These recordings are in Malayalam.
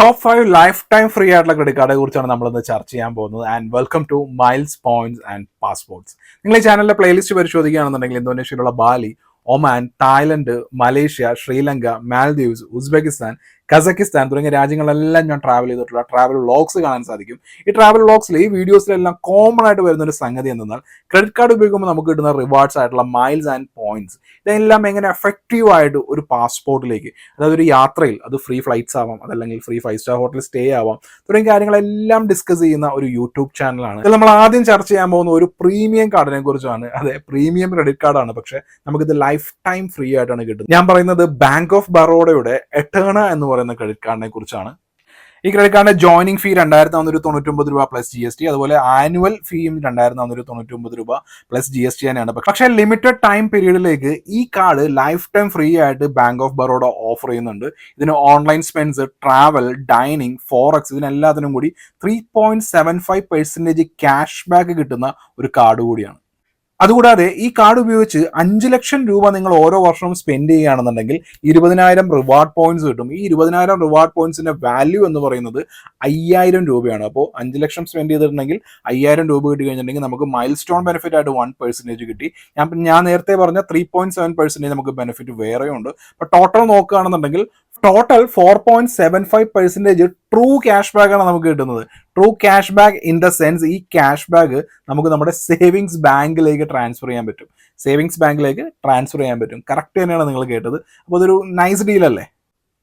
ടോപ്പ് 5 ലൈഫ് ടൈം ഫ്രീ ആയിട്ടുള്ള ക്രെഡിറ്റ് കാർഡെ കുറിച്ചാണ് നമ്മളിന്ന് ചർച്ച ചെയ്യാൻ പോകുന്നത്. And welcome to miles points and passports. നിങ്ങൾ ഈ ചാനലിലെ പ്ലേലിസ്റ്റ് പരിശോധിക്കുകയാണെന്നുണ്ടെങ്കിൽ ഇന്തോനേഷ്യയിലുള്ള Bali, Oman, Thailand, Malaysia, Sri Lanka, Maldives, Uzbekistan, Kazakhstan തുടങ്ങിയ രാജ്യങ്ങളെല്ലാം ഞാൻ ട്രാവൽ ചെയ്തിട്ടുള്ള ട്രാവൽ വ്ളോഗ്സ് കാണാൻ സാധിക്കും. ഈ ട്രാവൽ വ്ളോഗ്സിൽ ഈ വീഡിയോസിലെല്ലാം കോമൺ ആയിട്ട് വരുന്ന ഒരു സംഗതി എന്തെന്നാൽ ക്രെഡിറ്റ് കാർഡ് ഉപയോഗിക്കുമ്പോൾ നമുക്ക് കിട്ടുന്ന റിവാർഡ്സ് ആയിട്ടുള്ള മൈൽസ് ആൻഡ് പോയിന്റ്സ് ഇതെല്ലാം എങ്ങനെ എഫക്റ്റീവ് ആയിട്ട് ഒരു പാസ്പോർട്ടിലേക്ക്, അതായത് ഒരു യാത്രയിൽ, അത് ഫ്രീ ഫ്ലൈറ്റ്സ് ആവാം, അതല്ലെങ്കിൽ ഫ്രീ 5-സ്റ്റാർ ഹോട്ടൽ സ്റ്റേ ആവാം, തുടങ്ങിയ കാര്യങ്ങളെല്ലാം ഡിസ്കസ് ചെയ്യുന്ന ഒരു യൂട്യൂബ് ചാനലാണ്. ഇതിൽ നമ്മൾ ആദ്യം ചർച്ച ചെയ്യാൻ പോകുന്ന ഒരു പ്രീമിയം കാർഡിനെ കുറിച്ചാണ്. അതെ, പ്രീമിയം ക്രെഡിറ്റ് കാർഡാണ്, പക്ഷെ നമുക്കിത് ലൈഫ് ടൈം ഫ്രീ ആയിട്ടാണ് കിട്ടുന്നത്. ഞാൻ പറയുന്നത് ബാങ്ക് ഓഫ് ബറോഡയുടെ എട്ടേണ എന്ന് പറയുന്ന ക്രെഡിറ്റ് കാർഡിനെ കുറിച്ചാണ്. ഈ ക്രെഡിറ്റ് കാർഡിന്റെ ജോയിനിങ് ഫീ 2,499 രൂപ പ്ലസ് GST, അതുപോലെ ആനുവൽ ഫീയും 2,499 രൂപ പ്ലസ് GST തന്നെയാണ്. പക്ഷേ ലിമിറ്റഡ് ടൈം പീരീഡിലേക്ക് ഈ കാർഡ് ലൈഫ് ടൈം ഫ്രീ ആയിട്ട് ബാങ്ക് ഓഫ് ബറോഡ ഓഫർ ചെയ്യുന്നുണ്ട്. ഇതിന് ഓൺലൈൻ സ്പെൻസ്, ട്രാവൽ, ഡൈനിങ്, ഫോറക്സ് ഇതിനെല്ലാത്തിനും കൂടി 3.75% ക്യാഷ് ബാക്ക് കിട്ടുന്ന ഒരു കാർഡ് കൂടിയാണ്. അതുകൂടാതെ ഈ കാർഡ് ഉപയോഗിച്ച് 5 ലക്ഷം രൂപ നിങ്ങൾ ഓരോ വർഷവും സ്പെൻഡ് ചെയ്യുകയാണെന്നുണ്ടെങ്കിൽ 20,000 റിവാർഡ് പോയിന്റ്സ് കിട്ടും. ഈ 20,000 റിവാർഡ് പോയിന്റ്സിന്റെ വാല്യൂ എന്ന് പറയുന്നത് 5,000 രൂപയാണ്. അപ്പോൾ 5 ലക്ഷം സ്പെൻഡ് ചെയ്തിട്ടുണ്ടെങ്കിൽ 5,000 രൂപ കിട്ടി കഴിഞ്ഞിട്ടുണ്ടെങ്കിൽ നമുക്ക് മൈൽ സ്റ്റോൺ ബെനിഫിറ്റ് ആയിട്ട് 1% കിട്ടി. ഞാൻ നേരത്തെ പറഞ്ഞ 3.7% നമുക്ക് ബെനിഫിറ്റ് വേറെയുണ്ട്. അപ്പോൾ ടോട്ടൽ നോക്കുകയാണെന്നുണ്ടെങ്കിൽ ടോട്ടൽ 4.75% ട്രൂ ക്യാഷ് ബാക്ക് ആണ് നമുക്ക് കിട്ടുന്നത്. True cash back in the sense ഈ ക്യാഷ് ബാക്ക് നമുക്ക് നമ്മുടെ സേവിങ്സ് ബാങ്കിലേക്ക് ട്രാൻസ്ഫർ ചെയ്യാൻ പറ്റും. കറക്റ്റ് തന്നെയാണ് നിങ്ങൾ കേട്ടത്. അപ്പോൾ അതൊരു നൈസ് ഡീൽ അല്ലേ?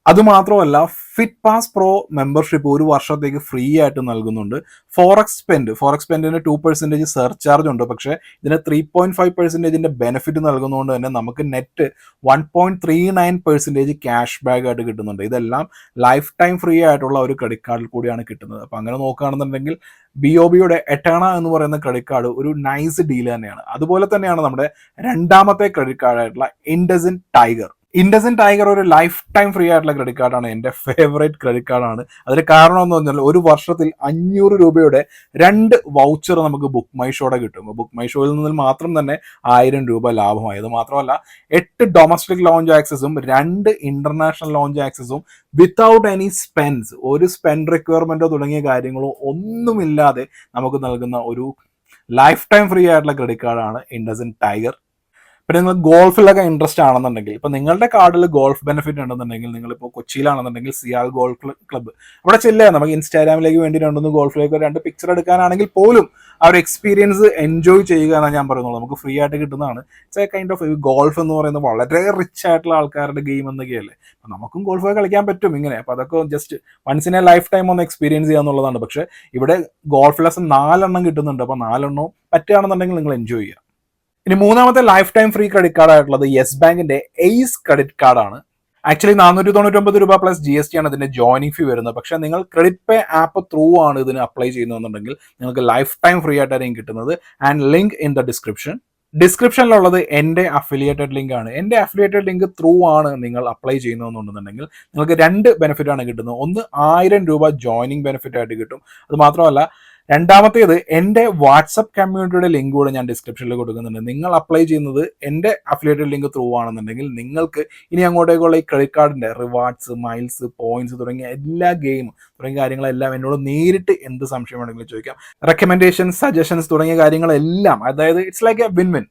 അതുമാത്രമല്ല, ഫിറ്റ് പാസ് പ്രോ മെമ്പർഷിപ്പ് ഒരു വർഷത്തേക്ക് ഫ്രീ ആയിട്ട് നൽകുന്നുണ്ട്. ഫോറക്സ് സ്പെൻഡിന് 2% സർചാർജ് ഉണ്ട്, പക്ഷേ ഇതിന് 3.5% ബെനിഫിറ്റ് നൽകുന്നതുകൊണ്ട് തന്നെ നമുക്ക് നെറ്റ് 1.39% ക്യാഷ് ബാക്ക് ആയിട്ട് കിട്ടുന്നുണ്ട്. ഇതെല്ലാം ലൈഫ് ടൈം ഫ്രീ ആയിട്ടുള്ള ഒരു ക്രെഡിറ്റ് കാർഡിൽ കൂടിയാണ് കിട്ടുന്നത്. അപ്പം അങ്ങനെ നോക്കുകയാണെന്നുണ്ടെങ്കിൽ BOBയുടെ എട്ടേണ എന്ന് പറയുന്ന ക്രെഡിറ്റ് കാർഡ് ഒരു നൈസ് ഡീൽ തന്നെയാണ്. അതുപോലെ തന്നെയാണ് നമ്മുടെ രണ്ടാമത്തെ ക്രെഡിറ്റ് കാർഡായിട്ടുള്ള ഇൻഡസിൻ ടൈഗർ ഒരു ലൈഫ് ടൈം ഫ്രീ ആയിട്ടുള്ള ക്രെഡിറ്റ് കാർഡാണ്. എൻ്റെ ഫേവറേറ്റ് ക്രെഡിറ്റ് കാർഡാണ്. അതിന് കാരണം എന്ന് പറഞ്ഞാൽ ഒരു വർഷത്തിൽ 500 രൂപയുടെ 2 വൗച്ചർ നമുക്ക് ബുക്ക് മൈ ഷോയുടെ കിട്ടും. ബുക്ക് മൈ ഷോയിൽ നിന്ന് മാത്രം തന്നെ 1000 രൂപ ലാഭമായി. അത് മാത്രമല്ല 8 ഡൊമസ്റ്റിക് ലോഞ്ച് ആക്സസും 2 ഇന്റർനാഷണൽ ലോഞ്ച് ആക്സസും വിത്തൗട്ട് എനി സ്പെൻസ്, ഒരു സ്പെൻഡ് റിക്വയർമെന്റോ തുടങ്ങിയ കാര്യങ്ങളോ ഒന്നുമില്ലാതെ നമുക്ക് നൽകുന്ന ഒരു ലൈഫ് ടൈം ഫ്രീ ആയിട്ടുള്ള ക്രെഡിറ്റ് കാർഡാണ് ഇൻഡസിൻ ടൈഗർ. പിന്നെ നിങ്ങൾ ഗോൾഫിലൊക്കെ ഇൻട്രസ്റ്റ് ആണെന്നുണ്ടെങ്കിൽ, ഇപ്പൊ നിങ്ങളുടെ കാർഡിൽ ഗോൾഫ് ബെനിഫിറ്റ് ഉണ്ടെന്നുണ്ടെങ്കിൽ, നിങ്ങളിപ്പോൾ കൊച്ചിയിലാണെന്നുണ്ടെങ്കിൽ സിയാൽ ഗോൾഫ് ക്ലബ്ബ് അവിടെ ചെല്ലുക. നമുക്ക് ഇൻസ്റ്റാഗ്രാമിലേക്ക് വേണ്ടി 2 ഗോൾഫിലേക്ക് 2 പിക്ചർ എടുക്കാനാണെങ്കിൽ പോലും ആ ഒരു എക്സ്പീരിയൻസ് എൻജോയ് ചെയ്യുക എന്നാണ് ഞാൻ പറയുന്നത്. നമുക്ക് ഫ്രീ ആയിട്ട് കിട്ടുന്നതാണ്. It's A kind of golf എന്ന് പറയുന്നത് വളരെ റിച്ച് ആയിട്ടുള്ള ആൾക്കാരുടെ ഗെയിം എന്നൊക്കെയല്ലേ. അപ്പം നമുക്കും ഗോൾഫ് കളിക്കാൻ പറ്റും ഇങ്ങനെ. അപ്പോൾ അതൊക്കെ just once in a lifetime ഒന്ന് എക്സ്പീരിയൻസ് ചെയ്യുക എന്നുള്ളതാണ്. പക്ഷേ ഇവിടെ ഗോൾഫ് ലെസൺ 4 കിട്ടുന്നുണ്ട്. അപ്പോൾ 4 പറ്റുകയാണെന്നുണ്ടെങ്കിൽ നിങ്ങൾ എൻജോയ് ചെയ്യുക. ഇനി മൂന്നാമത്തെ life time free credit card ആയിട്ടുള്ളത് യെസ് ബാങ്കിന്റെ എയ്സ് ക്രെഡിറ്റ് കാർഡാണ്. ആക്ച്വലി 499 രൂപ പ്ലസ് GST ആണ് ഇതിന്റെ ജോയിനിങ് ഫീ വരുന്നത്. പക്ഷെ നിങ്ങൾ ക്രെഡിറ്റ് പേ ആപ്പ് ത്രൂ ആണ് ഇതിന് അപ്ലൈ ചെയ്യുന്നതെന്നുണ്ടെങ്കിൽ നിങ്ങൾക്ക് ലൈഫ് ടൈം ഫ്രീ ആയിട്ടായിരിക്കും കിട്ടുന്നത്. ആൻഡ് ലിങ്ക് ഇൻ ദ ഡിസ്ക്രിപ്ഷനിലുള്ളത് എൻ്റെ അഫിലിയേറ്റഡ് ലിങ്ക് ആണ്. എൻ്റെ അഫിലിയേറ്റഡ് ലിങ്ക് ത്രൂ ആണ് നിങ്ങൾ അപ്ലൈ ചെയ്യുന്നതെന്നുണ്ടെന്നുണ്ടെങ്കിൽ നിങ്ങൾക്ക് 2 ബെനിഫിറ്റ് ആണ് കിട്ടുന്നത്. ഒന്ന് 1000 രൂപ ജോയിനിങ് ബെനിഫിറ്റ് ആയിട്ട് കിട്ടും. അത് മാത്രമല്ല രണ്ടാമത്തേത് എൻ്റെ വാട്സപ്പ് കമ്മ്യൂണിറ്റിയുടെ ലിങ്ക് കൂടെ ഞാൻ ഡിസ്ക്രിപ്ഷനിൽ കൊടുക്കുന്നുണ്ട്. നിങ്ങൾ അപ്ലൈ ചെയ്യുന്നത് എൻ്റെ അഫിലിയേറ്റഡ് ലിങ്ക് ത്രൂ ആണെന്നുണ്ടെങ്കിൽ നിങ്ങൾക്ക് ഇനി അങ്ങോട്ടേക്കുള്ള ഈ ക്രെഡിറ്റ് കാർഡിൻ്റെ റിവാർഡ്സ്, മൈൽസ്, പോയിന്റ്സ് തുടങ്ങിയ എല്ലാ ഗെയിമും തുടങ്ങിയ കാര്യങ്ങളെല്ലാം എന്നോട് നേരിട്ട് എന്ത് സംശയം വേണമെങ്കിലും ചോദിക്കാം. റെക്കമെൻഡേഷൻസ്, സജഷൻസ് തുടങ്ങിയ കാര്യങ്ങളെല്ലാം, അതായത് it's like A win win.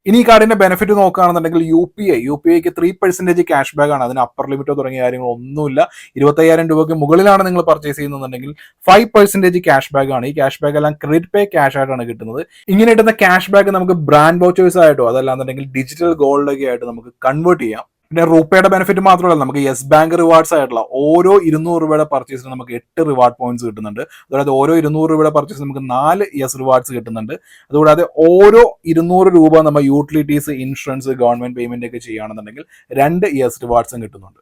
ഇനി ഈ കാർഡിന്റെ ബെനിഫിറ്റ് നോക്കുകയാണെന്നുണ്ടെങ്കിൽ UPIക്ക് 3% ക്യാഷ് ബാക്ക് ആണ്. അതിന് അപ്പർ ലിമിറ്റോ തുടങ്ങിയ കാര്യങ്ങളൊന്നുമില്ല. 25,000 രൂപയ്ക്ക് മുകളിലാണ് നിങ്ങൾ പർച്ചേസ് ചെയ്യുന്നുണ്ടെങ്കിൽ 5% ക്യാഷ് ബാക്ക് ആണ്. ഈ ക്യാഷ് ബാക്ക് എല്ലാം ക്രെഡിറ്റ് പേ ക്യാഷ് ആയിട്ടാണ് കിട്ടുന്നത്. ഇങ്ങനെ കിട്ടുന്ന ക്യാഷ് ബാക്ക് നമുക്ക് ബ്രാൻഡ് വൗച്ചേഴ്സ് ആയിട്ടോ അതല്ലാന്നുണ്ടെങ്കിൽ ഡിജിറ്റൽ ഗോൾഡൊക്കെ ആയിട്ട് നമുക്ക് കൺവേർട്ട് ചെയ്യാം. പിന്നെ റുപ്പയുടെ ബെനിഫിറ്റ് മാത്രമല്ല, നമുക്ക് യെസ് ബാങ്ക് റിവാർഡ്സ് ആയിട്ടുള്ള ഓരോ 200 രൂപയുടെ പർച്ചേസിന് നമുക്ക് 8 റിവാർഡ് പോയിന്റ്സ് കിട്ടുന്നുണ്ട്. അതുകൂടാതെ ഓരോ 200 രൂപയുടെ പർച്ചേസിന് നമുക്ക് 4 യെസ് റിവാർഡ്സ് കിട്ടുന്നുണ്ട്. അതുകൂടാതെ ഓരോ 200 രൂപ നമ്മൾ യൂട്ടിലിറ്റീസ്, ഇൻഷുറൻസ്, ഗവൺമെന്റ് പേയ്മെന്റ് ഒക്കെ ചെയ്യുകയാണെന്നുണ്ടെങ്കിൽ 2 യെസ് റിവാർഡ്സും കിട്ടുന്നുണ്ട്.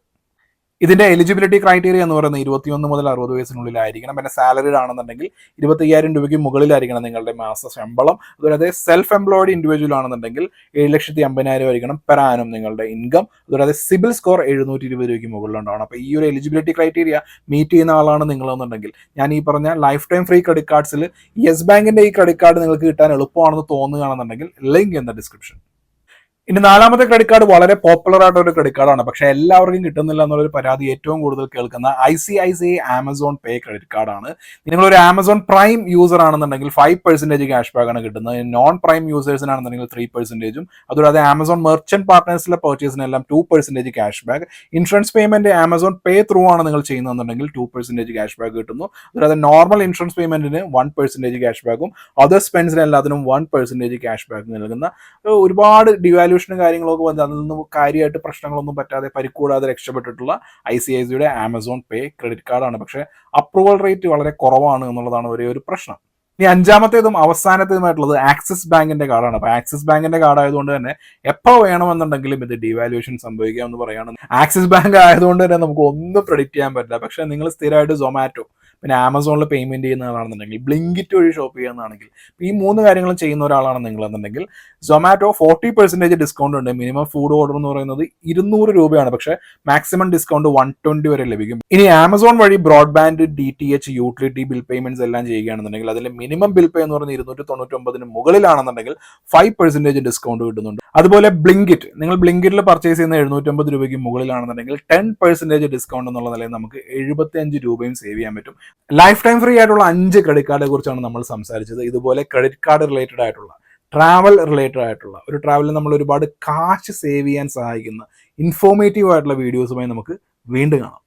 ഇതിന്റെ എലിജിബിലിറ്റി ക്രൈറ്റീരിയ എന്ന് പറയുന്നത് 21 മുതൽ 60 വയസ്സിനുള്ളിലായിരിക്കണം. പിന്നെ സാലറിഡ് ആണെന്നുണ്ടെങ്കിൽ 25,000 രൂപയ്ക്ക് മുകളിലായിരിക്കണം നിങ്ങളുടെ മാസ ശമ്പളം. അതുപോലെ സെൽഫ് എംപ്ലോയിഡ് ഇൻഡിവിജ്വൽ ആണെന്നുണ്ടെങ്കിൽ 7,50,000 ആയിരിക്കണം പെർ ആനം നിങ്ങളുടെ ഇൻകം. അതുപോലെ സിബിൽ സ്കോർ 720 രൂപയ്ക്ക് മുകളിലുണ്ടാവണം. അപ്പോൾ ഈ ഒരു എലിജിബിലിറ്റി ക്രൈറ്റീരിയ മീറ്റ് ചെയ്യുന്ന ആളാണ് നിങ്ങളെന്നുണ്ടെങ്കിൽ ഞാൻ ഈ പറഞ്ഞ ലൈഫ് ടൈം ഫ്രീ ക്രെഡിറ്റ് കാർഡ്സിൽ യെസ് ബാങ്കിന്റെ ഈ ക്രെഡിറ്റ് കാർഡ് നിങ്ങൾക്ക് കിട്ടാൻ എളുപ്പമാണെന്ന് തോന്നുകയാണെന്നുണ്ടെങ്കിൽ ലിങ്ക് ഇൻ ദ ഡിസ്ക്രിപ്ഷൻ. ഇനി നാലാമത്തെ ക്രെഡിറ്റ് കാർഡ് വളരെ പോപ്പുലർ ആയിട്ടുള്ള ഒരു ക്രെഡിറ്റ് കാർഡാണ്, പക്ഷെ എല്ലാവർക്കും കിട്ടുന്നില്ല എന്നുള്ളൊരു പരാതി ഏറ്റവും കൂടുതൽ കേൾക്കുന്ന ICICI ആമസോൺ പേ ക്രെഡിറ്റ് കാർഡാണ്. നിങ്ങളൊരു ആമസോൺ പ്രൈം യൂസർ ആണെന്നുണ്ടെങ്കിൽ 5% ക്യാഷ് ബാക്ക് ആണ് കിട്ടുന്നത്. നോൺ പ്രൈം യൂസേഴ്സിനാണെന്നുണ്ടെങ്കിൽ 3%. അതുകൂടാതെ ആമസോൺ മെർച്ചന്റ് പാർട്ട്നേഴ്സിലെ പർച്ചേസിനെല്ലാം 2% ക്യാഷ് ബാക്ക്. Insurance payment Amazon pay through ആണ് നിങ്ങൾ ചെയ്യുന്നതെന്നുണ്ടെങ്കിൽ 2% ക്യാഷ് ബാക്ക് കിട്ടുന്നു. അതുകൂടാതെ നോർമൽ ഇൻഷുറൻസ് പേയ്മെന്റിന് 1% ക്യാഷ് ബാക്കും അതർ സ്പെൻസിന് എല്ലാത്തിനും 1% ക്യാഷ് ബാക്ക് നൽകുന്ന ഒരുപാട് ഡിവാല്യൂഷനും കാര്യങ്ങളൊക്കെ വന്ന് അതിൽ നിന്നും കാര്യമായിട്ട് പ്രശ്നങ്ങളൊന്നും പറ്റാതെ പരിക്കൂടാതെ രക്ഷപ്പെട്ടിട്ടുള്ള ICICIയുടെ ആമസോൺ പേ ക്രെഡിറ്റ് കാർഡാണ്. പക്ഷേ അപ്രൂവൽ റേറ്റ് വളരെ കുറവാണ് എന്നുള്ളതാണ് ഒരേ ഒരു പ്രശ്നം. ഇനി അഞ്ചാമത്തേതും അവസാനത്തേതുമായിട്ടുള്ളത് ആക്സിസ് ബാങ്കിന്റെ കാർഡാണ്. അപ്പൊ ആക്സിസ് ബാങ്കിന്റെ കാർഡ് ആയതുകൊണ്ട് തന്നെ എപ്പോൾ വേണമെന്നുണ്ടെങ്കിലും ഇത് ഡിവാലുവേഷൻ സംഭവിക്കാം എന്ന് പറയുകയാണ്. ആക്സിസ് ബാങ്ക് ആയതുകൊണ്ട് തന്നെ നമുക്ക് ഒന്നും പ്രെഡിക്റ്റ് ചെയ്യാൻ പറ്റില്ല. പക്ഷെ നിങ്ങൾ സ്ഥിരമായിട്ട് സൊമാറ്റോ പിന്നെ ആമസോണിൽ പേയ്മെന്റ് ചെയ്യുന്നതാണെന്നുണ്ടെങ്കിൽ ബ്ലിങ്കിറ്റ് വഴി ഷോപ്പ് ചെയ്യുന്നതാണെങ്കിൽ ഈ 3 കാര്യങ്ങളും ചെയ്യുന്ന ഒരാളാണ് നിങ്ങളെന്നുണ്ടെങ്കിൽ സൊമാറ്റോ 40% ഡിസ്കൗണ്ട് ഉണ്ട്. മിനിമം ഫുഡ് ഓർഡർ എന്ന് പറയുന്നത് 200 രൂപയാണ്, പക്ഷേ മാക്സിമം ഡിസ്കൗണ്ട് 120 വരെ ലഭിക്കും. ഇനി ആമസോൺ വഴി broadband, DTH, utility bill payments എല്ലാം ചെയ്യുകയാണെന്നുണ്ടെങ്കിൽ അതിൽ മിനിമം ബിൽ പേ എന്ന് പറയുന്നത് 299 മുകളിലാണെന്നുണ്ടെങ്കിൽ 5% ഡിസ്കൗണ്ട് കിട്ടുന്നുണ്ട്. അതുപോലെ ബ്ലിങ്കിറ്റ്, നിങ്ങൾ ബ്ലിങ്കിറ്റിൽ പർച്ചേസ് ചെയ്യുന്ന 750 രൂപയ്ക്ക് മുകളിലാണെന്നുണ്ടെങ്കിൽ 10% ഡിസ്കൗണ്ട് എന്നുള്ള നിലയിൽ നമുക്ക് 75 രൂപയും സേവ് ചെയ്യാൻ പറ്റും. ലൈഫ് ടൈം ഫ്രീ ആയിട്ടുള്ള 5 ക്രെഡിറ്റ് കാർഡിനെ കുറിച്ചാണ് നമ്മൾ സംസാരിച്ചത്. ഇതുപോലെ ക്രെഡിറ്റ് കാർഡ് റിലേറ്റഡ് ആയിട്ടുള്ള ട്രാവൽ റിലേറ്റഡ് ആയിട്ടുള്ള ഒരു ട്രാവലിൽ നമ്മൾ ഒരുപാട് കാശ് സേവ് ചെയ്യാൻ സഹായിക്കുന്ന ഇൻഫോർമേറ്റീവ് ആയിട്ടുള്ള വീഡിയോസുമായി നമുക്ക് വീണ്ടും കാണാം.